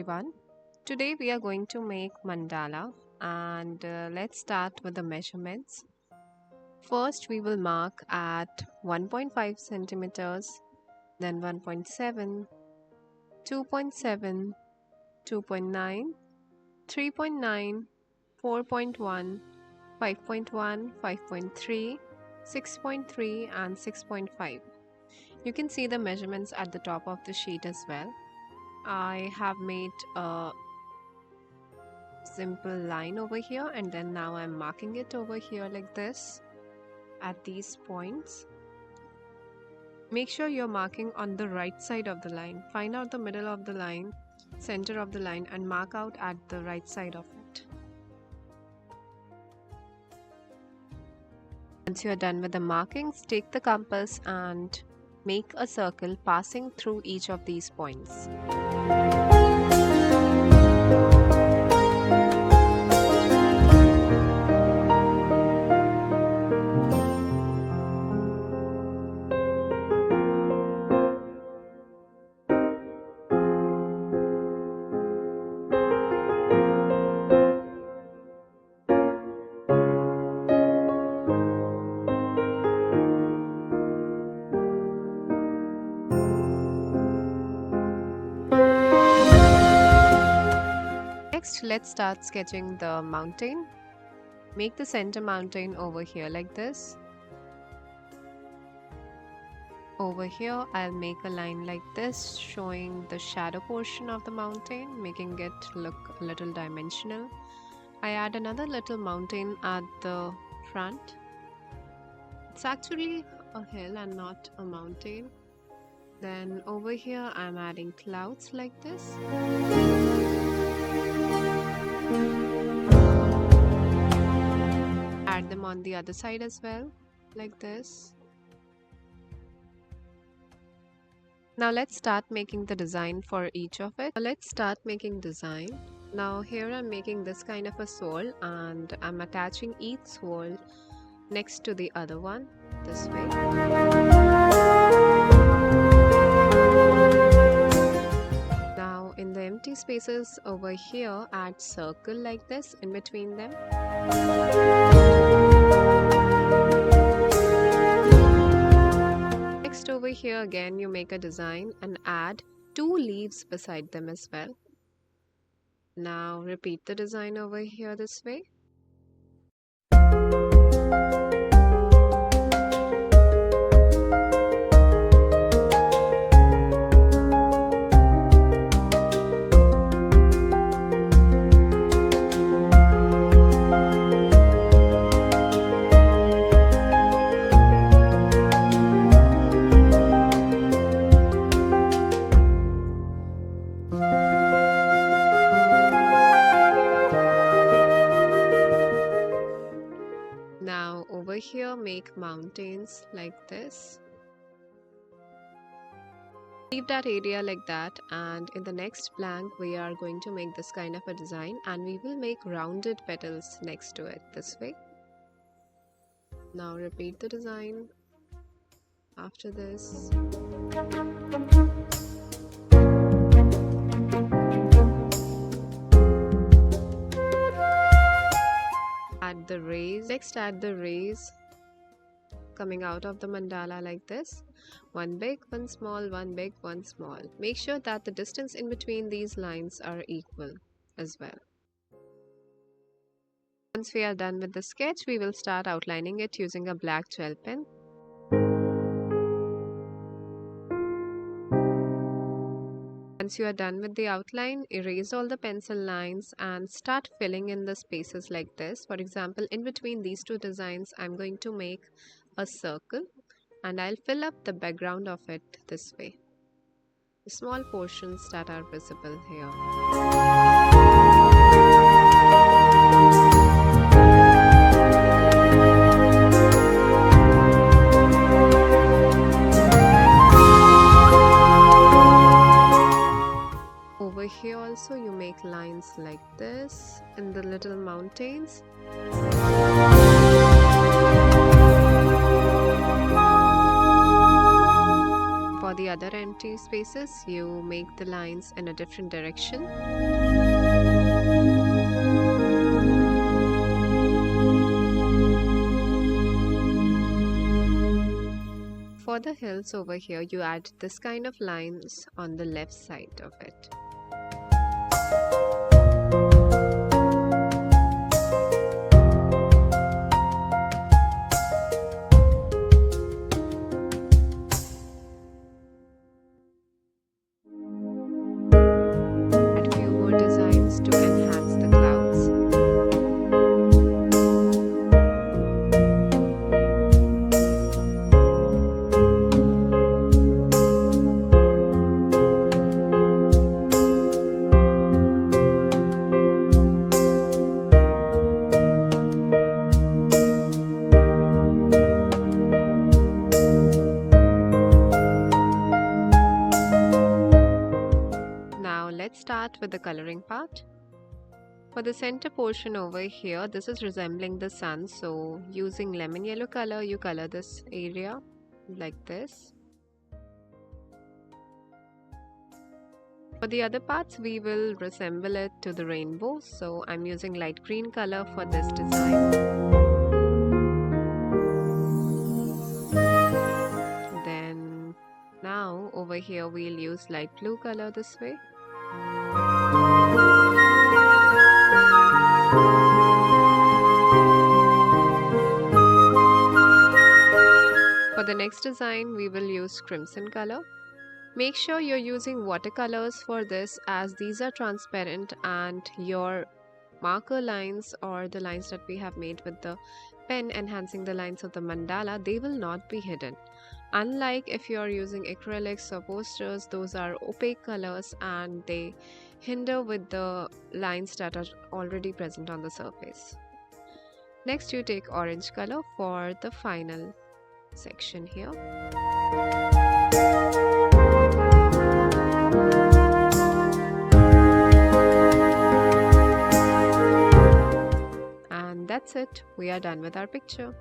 everyone. Today we are going to make mandala and let's start with the measurements. First we will mark at 1.5 centimeters, then 1.7, 2.7, 2.9, 3.9, 4.1, 5.1, 5.3, 6.3 and 6.5. You can see the measurements at the top of the sheet as well. I have made a simple line over here and then now I'm marking it over here like this at these points. Make sure you're marking on the right side of the line. Find out the middle of the line, center of the line and mark out at the right side of it. Once you're done with the markings, take the compass and make a circle passing through each of these points. Next, let's start sketching the mountain. Make the center mountain over here like this. Over here, I'll make a line like this showing the shadow portion of the mountain, making it look a little dimensional. I add another little mountain at the front. It's actually a hill and not a mountain. Then over here, I'm adding clouds like this. Add them on the other side as well, like this. Now let's start making the design for each of it. Let's start making design. Now here I'm making this kind of a sole and I'm attaching each sole next to the other one this way. Now in the empty spaces over here, add circle like this in between them. Next over here again you make a design and add 2 leaves beside them as well. Now repeat the design over here this way. Now over here make mountains like this. Leave that area like that, and in the next blank we are going to make this kind of a design and we will make rounded petals next to it this way. Now repeat the design after this. Add the rays. Next add the rays coming out of the mandala like this. One big, one small, one big, one small. Make sure that the distance in between these lines are equal as well. Once we are done with the sketch, we will start outlining it using a black gel pen. Once you are done with the outline, erase all the pencil lines and start filling in the spaces like this. For example, in between these two designs, I'm going to make a circle and I'll fill up the background of it this way. The small portions that are visible here. Over here also you make lines like this in the little mountains. For the other empty spaces, you make the lines in a different direction. For the hills over here, you add this kind of lines on the left side of it. Add a few more designs to enhance the clouds. Now let's start with the coloring part. For the center portion over here, this is resembling the sun, so using lemon yellow color, you color this area like this. For the other parts, we will resemble it to the rainbow, so I'm using light green color for this design. Then now over here we'll use light blue color this way. For the next design, we will use crimson color. Make sure you're using watercolors for this, as these are transparent and your marker lines or the lines that we have made with the pen enhancing the lines of the mandala, they will not be hidden. Unlike if you're using acrylics or posters, those are opaque colors and they hinder with the lines that are already present on the surface. Next, you take orange color for the final section here. And that's it. We are done with our picture.